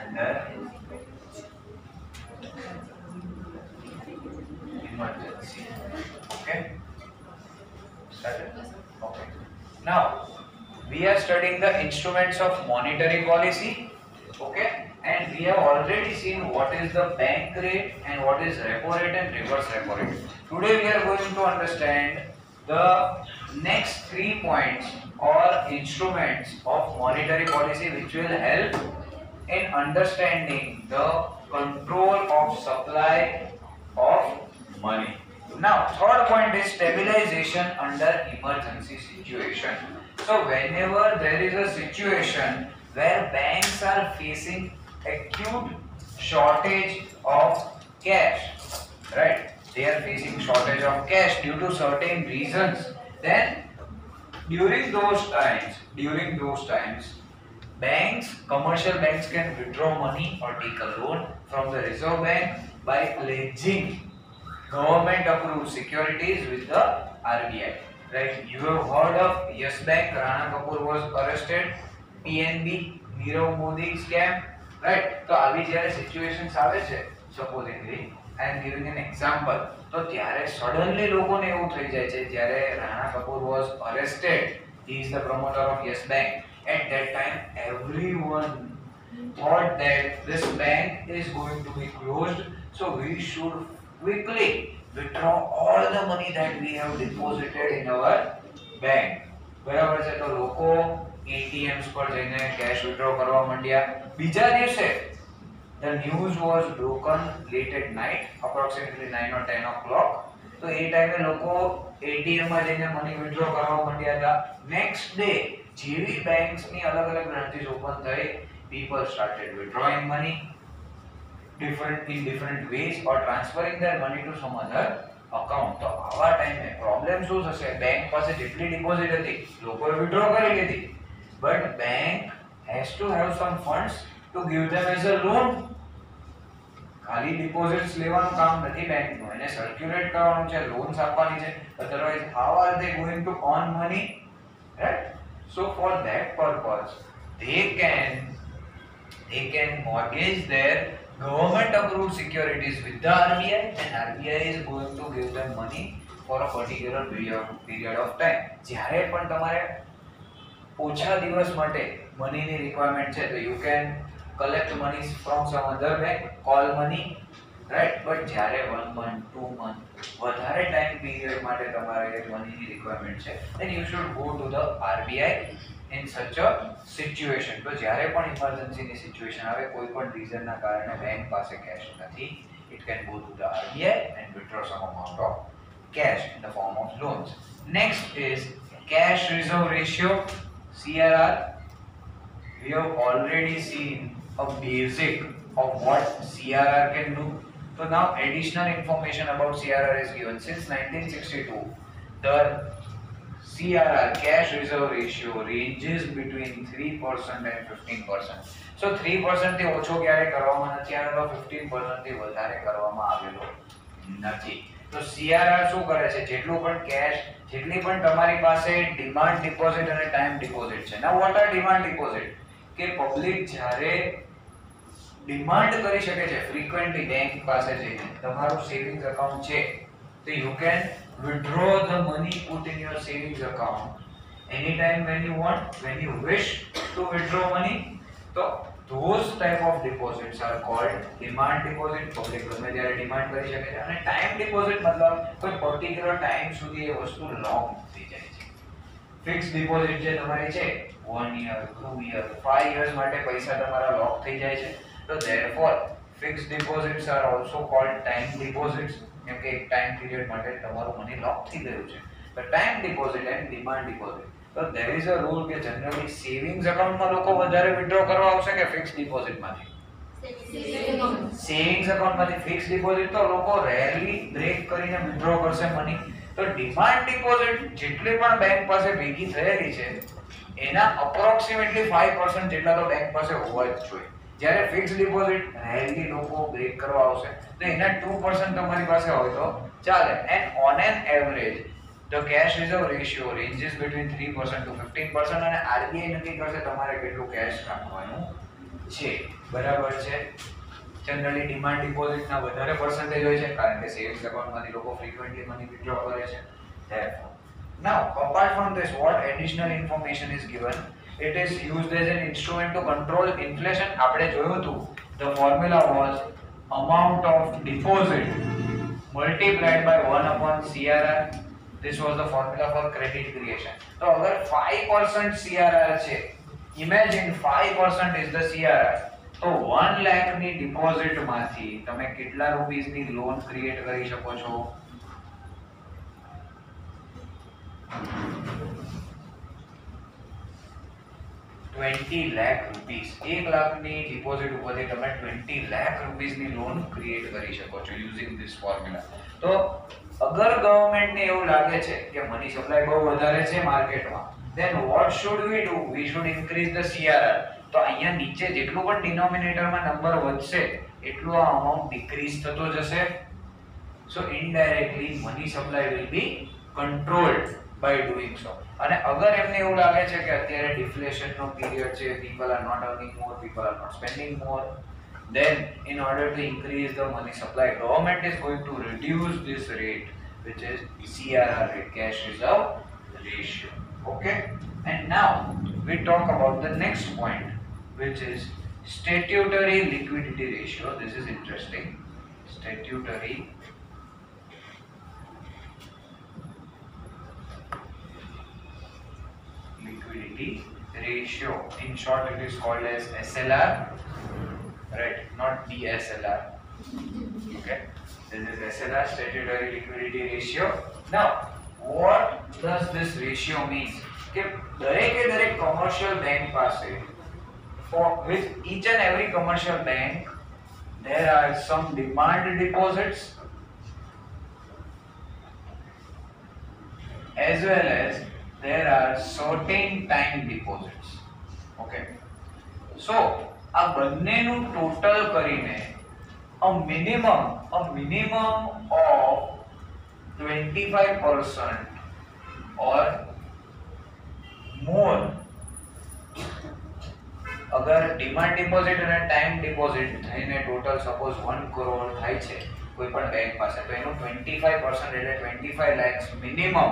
under emergency. Okay, started. Okay. Now we are studying the instruments of monetary policy. Okay, and we have already seen what is the bank rate and what is repo rate and reverse repo rate. Today we are going to understand the next 3 points or instruments of monetary policy which will help in understanding the control of supply of money. Now, third point is stabilization under emergency situation. So, whenever there is a situation where banks are facing acute shortage of cash, right? They are facing shortage of cash due to certain reasons. Then, during those times, commercial banks can withdraw money or take a loan from the Reserve Bank by pledging government approved securities with the RBI. Right? You have heard of Yes Bank, Rana Kapoor was arrested, PNB, Nirav Modi scam. Right? So આવી જ્યારે situations આવે છે, સપોઝિંગલી I am giving an example. તો ત્યારે suddenly લોકોને એવું થઈ જાય છે જ્યારે રાણા કપૂર was arrested, he is the promoter of Yes Bank. At that time everyone thought that this bank is going to be closed, so we should quickly withdraw all the money that we have deposited in our bank. બરાબર છે, તો લોકો ATMs પર જઈને cash withdraw કરવા માંડ્યા. બીજા દિવસે the news was broken late at night, approximately 9 or 10 o'clock. તો એ ટાઈમે લોકો ATM માં જઈને મની withdraw કરવા માંડ્યા હતા. Next day જેવી banks ની અલગ અલગ branches open થઈ, people started withdrawing money in different ways or transferring their money to some other account. તો આવા ટાઈમે પ્રોબ્લેમ શું થશે? બેંક પાસે જેટલી ડિપોઝિટ હતી લોકોએ વિથડ્રો કરી લીધી, but bank has to have some funds to give them as a loan. ખાલી ડિપોઝિટ્સ લેવાનું કામ નથી બેંકનું, એને સર્ક્યુલેટ કરવાનું છે, લોન્સ આપવાની છે. otherwise how are they going to earn money, right? So for that purpose they can mortgage their government approved securities with the RBI, and RBI is going to give them money for a particular period of time. જ્યારે પણ તમારે ઓછા દિવસ માટે મનીની requirement છે, તો you can collect money from some other bank, call money, right? But જ્યારે 1 month 2 month વધારે ટાઈમ પીરિયડ માટે તમારે મનીની રિક્વાયરમેન્ટ છે, then you should go to the RBI in such a situation. તો જ્યારે પણ ઇમરજન્સીની સિચ્યુએશન આવે, કોઈ પણ રીઝનના કારણે બેંક પાસે કેશ નથી, it can go to the RBI and withdraw some amount of cash in the form of loans. Next is cash reserve ratio, CRR. We have already seen a basic of what CRR can do. So now additional information about CRR is given. Since 1962, the CRR, cash reserve ratio, ranges between 3% and 15%. So 3% થી ઓછો ક્યારે કરવામાં નથી આવેલો, 15% થી વધારે કરવામાં આવેલો નથી. તો CRR શું કરે છે? જેટલું પણ કેશ, જેટલી પણ તમારી પાસે ડિમાન્ડ ડિપોઝિટ અને ટાઈમ ડિપોઝિટ છે. Now what are demand deposit? કે પબ્લિક જ્યારે ડિમાન્ડ કરી શકે છે ફ્રીક્વન્ટલી બેંક પાસે જઈને, તમારું સેવિંગ્સ અકાઉન્ટ છે, so you can withdraw the money put in your savings account anytime when you want, when you wish to withdraw money. So those type of deposits are called demand deposit. Public ગમે ત્યારે demand કરી શકે છે. અને time deposit મતલબ કોઈ particular time સુધી એ વસ્તુ લોક થઈ જાય છે. ફિક્સ ડિપોઝિટ જે તમારી છે 1 year 2 year 5 years માટે પૈસા તમારા લોક થઈ જાય છે. So therefore fixed deposits are also called time deposits. કેમ કે એક ટાઈમ પીરિયડ માટે તમારું મની લોક થઈ ગયું છે. તો time deposit and demand deposit. તો there is a rule કે જનરલી સેવિંગ્સ અકાઉન્ટમાં લોકો વધારે વિથડ્રો કરવા આવશે કે ફિક્સ ડિપોઝિટમાંથી? સેવિંગ્સ અકાઉન્ટમાંથી. ફિક્સ ડિપોઝિટ તો લોકો રેરલી બ્રેક કરીને વિથડ્રો કરશે મની. તો ડિમાન્ડ ડિપોઝિટ જેટલી પણ બેંક પાસે ભેગી થયેલી છે એના અપ્રોક્સિમેટલી 5% જેટલા તો બેંક પાસે હોવા જ જોઈએ. જ્યારે ફિક્સ ડિપોઝિટ રેરલી લોકો બ્રેક કરવા આવશે, તો એના 2% તમારી પાસે હોય તો ચાલે. And on an average the cash reserve ratio ranges between 3% to 15%, અને RBI નક્કી કરશે તમારે કેટલું કેશ રાખવાનું છે, બરાબર છે. જનરલી ડિમાન્ડ ડિપોઝિટના વધારે પર્સન્ટેજ હોય છે કારણ કે સેવિંગ્સ એકાઉન્ટમાંથી લોકો ફ્રીક્વન્ટલી મની વિથડ્રો કરે છે. Therefore, now apart from this, what additional information is given? It is used as an instrument to control inflation. આપણે જોયું હતું, the formula was amount of deposit multiplied by 1 upon CRR. This was the formula for credit creation. તો અગર 5% CRR છે, imagine 5% is the CRR, તો 1 લાખ ની deposit માંથી તમે કેટલા રૂપીસ ની લોન ક્રિએટ કરી શકો છો? 20 લાખ રૂપીસ. 1 લાખની ડિપોઝિટ ઉપરથી તમે 20 લાખ રૂપીસની લોન ક્રિએટ કરી શકો છો યુઝિંગ ધીસ ફોર્મ્યુલા. તો અગર ગવર્નમેન્ટને એવું લાગે છે કે મની સપ્લાય બહુ વધારે છે માર્કેટમાં, then what should we do? We should increase the CRR. તો અહીંયા નીચે જેટલું પણ ડિનોમિનેટરમાં નંબર વધશે એટલું આ અમાઉન્ટ ડિક્રીઝ થતો જશે. So indirectly money supply will be controlled by doing so. અને અગર એમને એવું લાગે છે કે અત્યારે ડિફ્લેશન નો પીરિયડ છે, people are not earning more, people are not spending more, then in order to increase the money supply, government is going to reduce this rate, which is CRR rate, cash reserve ratio. Okay, and now we talk about the next point, which is statutory liquidity ratio. This is interesting. Statutory liquidity ratio. In short, it is called as SLR, right? Not DSLR. Okay, this is SLR, statutory liquidity ratio. Now, what does this ratio mean? કે દરેક commercial bank પાસે, for with each and every commercial bank there are some demand deposits as well as there are certain time deposits. Okay, so આ બંનેનું total કરીને a minimum of 25% or more અગર demand deposit અને time deposit થઈને total suppose 1 crore થાય છે કોઈ પણ બેંક પાસે, તો એનું 25% એટલે 25 lakhs minimum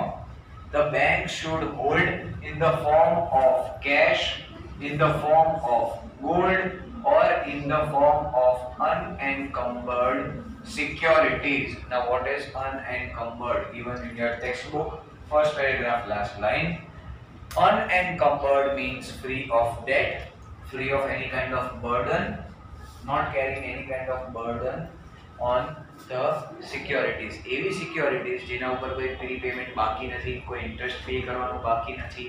the bank should hold in the form of cash, in the form of gold, or in the form of unencumbered securities. Now what is unencumbered? Given in your textbook, first paragraph, last line. Unencumbered means free of debt, free of any kind of burden, not carrying any kind of burden on the securities. એવી securities જેના ઉપર કોઈ પ્રીપેમેન્ટ બાકી નથી, કોઈ interest pay કરવાનું બાકી નથી,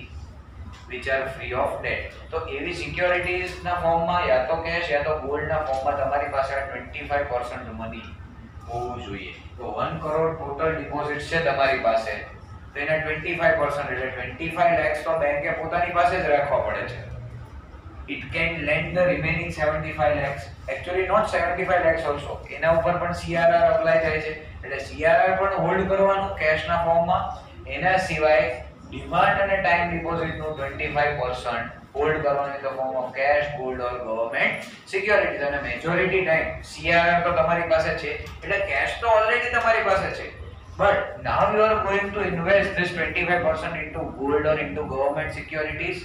which are free of debt. તો એવી securities ના ફોર્મમાં યા તો કેશ યા તો ગોલ્ડ ના ફોર્મમાં તમારી પાસે 25% મની હોવું જોઈએ. તો 1 કરોડ ટોટલ ડિપોઝિટ છે તમારી પાસે, તો એના 25% એટલે 25 lakhs તો બેંકે પોતાની પાસે જ રાખવા પડે છે. It can lend the remaining 75 lakhs. Actually not 75 lakhs also. એના ઉપર પણ CRR અપ્લાય થાય છે, એટલે CRR પણ હોલ્ડ કરવાનું કેશના ફોર્મમાં. એના સિવાય ડિમાન્ડ અને ટાઈમ ડિપોઝિટનું 25% હોલ્ડ કરવાનું in the form of cash, gold or government securities. અને મેજોરિટી ટાઈમ CRR તો તમારી પાસે છે એટલે કેશ તો ઓલરેડી તમારી પાસે છે, but now you are going to invest this 25% into gold or into government securities.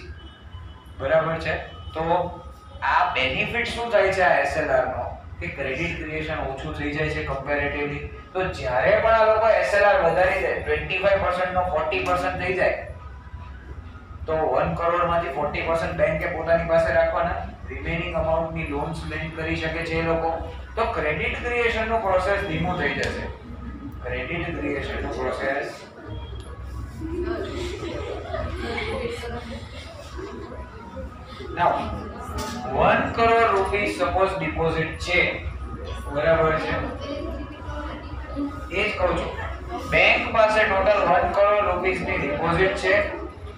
બરાબર છે? તો આ બેનિફિટ શું થાય છે આ SLR નો કે ક્રેડિટ ક્રિએશન ઓછું થઈ જાય છે કમ્પેરેટિવલી. તો જ્યારે પણ આ લોકો SLR વધારી દે 25% નો 40% થઈ જાય, તો 1 કરોડમાંથી 40% બેંકે પોતાની પાસે રાખવાના, રિમેનિંગ અમાઉન્ટની લોન્સ લેન્ડ કરી શકે છે એ લોકો. તો ક્રેડિટ ક્રિએશનનો પ્રોસેસ ધીમો થઈ જશે. ક્રેડિટ ક્રિએશનનો process now 1 crore rupees suppose deposit છે, બરાબર છે? એ જ કહું છું, બેંક પાસે ટોટલ 1 crore rupees ની ડિપોઝિટ છે.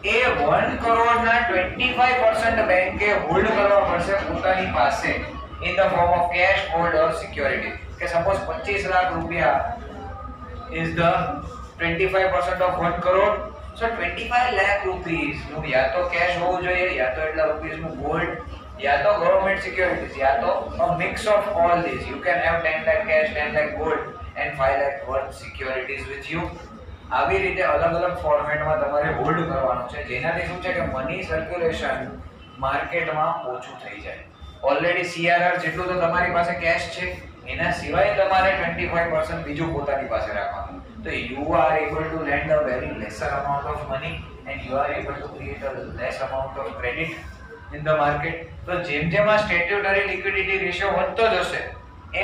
એ 1 crore ના 25% બેંકે હોલ્ડ કરવા પડશે પોતાની પાસે in the form of cash, gold or security. કે સપોઝ 25 લાખ રૂપિયા is the 25% of 1 crore. So 25 lakh rupees નું યા તો કેશ હોવું જોઈએ યા તો એટલા રૂપીસ નું ગોલ્ડ या तो गवर्नमेंट सिक्योरिटीज या तो a mix of all these. You can have 10 lakh cash, 10 lakh gold and 5 lakh worth securities with you. આવી રીતે અલગ અલગ ફોર્મેટમાં તમારે હોલ્ડ કરવાનું છે, જેનાથી શું છે કે મની સર્ક્યુલેશન માર્કેટમાં ઓછું થઈ જાય. ઓલરેડી CRR જેટલું તો તમારી પાસે કેશ છે, એના સિવાય તમારે 25% બીજું પોતાની પાસે રાખવાનું. તો you are able to lend a very lesser amount of money and you are able to create a less amount of credit in the market. તો જેમ જેમ આ સ્ટેટ્યુટરી લિક્વિડિટી રેશિયો વધતો જશે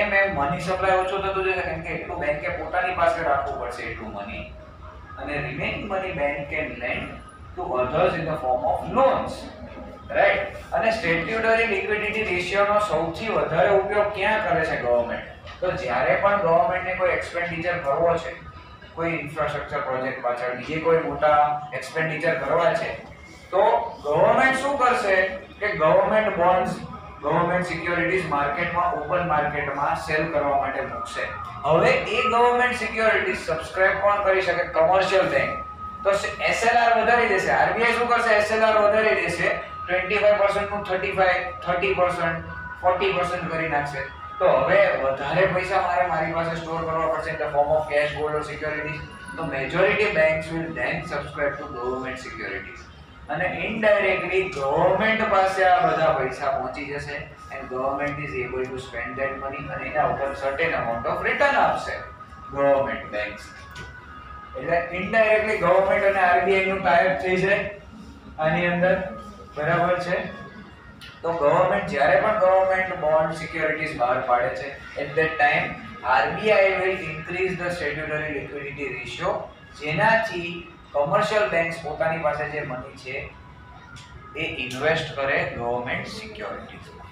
એમ એમ મની સપ્લાય ઓછો થતો જશે, કેમ કે એટલું બેંકે પોતાની પાસે રાખવું પડશે એટલું મની, અને remaining money bank can lend to others in the form of loans, right. અને સ્ટેટ્યુટરી લિક્વિડિટી રેશિયોનો સૌથી વધારે ઉપયોગ ક્યાં કરે છે ગવર્નમેન્ટ? તો જ્યારે પણ ગવર્નમેન્ટને કોઈ એક્સપેન્ડિચર કરવો છે, કોઈ ઇન્ફ્રાસ્ટ્રક્ચર પ્રોજેક્ટ પાછળ બીજે કોઈ મોટા એક્સપેન્ડિચર કરવા છે, તો ગવર્નમેન્ટ શું કરશે કે ગવર્નમેન્ટ બોન્ડ્સ, ગવર્નમેન્ટ સિક્યોરિટીઝ માર્કેટમાં, ઓપન માર્કેટમાં સેલ કરવા માટે મૂકશે. હવે એ ગવર્નમેન્ટ સિક્યોરિટીઝ સબસ્ક્રાઇબ કોણ કરી શકે? Commercial bank. તો SLR વધારી દેશે. RBI શું કરશે? SLR વધારી દેશે. 25% નું 35, 30%, 40% કરી નાખશે. તો હવે વધારે પૈસા મારી પાસે સ્ટોર કરવા પડશે in the form of cash, gold or securities. તો majority banks will then subscribe to government securities, અને ઇનડાયરેક્ટલી ગવર્નમેન્ટ પાસે આ બધા પૈસા પહોંચી જશે and government is able to spend that money, અને એના ઉપર સર્ટેન અમાઉન્ટ ઓફ રિટર્ન આપશે ગવર્નમેન્ટ બેંક્સ. એટલે ઇનડાયરેક્ટલી ગવર્નમેન્ટ અને RBI નું ટાઈપ થઈ જાય આની અંદર, બરાબર છે. તો ગવર્નમેન્ટ જ્યારે પણ ગવર્નમેન્ટ બોન્ડ સિક્યોરિટીઝ બહાર પાડે છે, at that time RBI will increase the statutory liquidity ratio, જેનાથી કમર્શિયલ બેંક્સ પોતાની પાસે જે મની છે એ ઇન્વેસ્ટ કરે ગવર્નમેન્ટ સિક્યોરિટીઝમાં,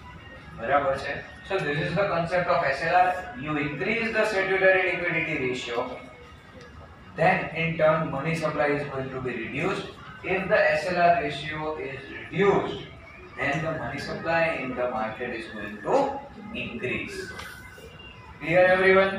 બરાબર છે. So this is the concept of SLR. You increase the statutory liquidity ratio, then in turn money supply is going to be reduced. If the SLR ratio is reduced, then the money supply in the market is going to increase. Clear everyone?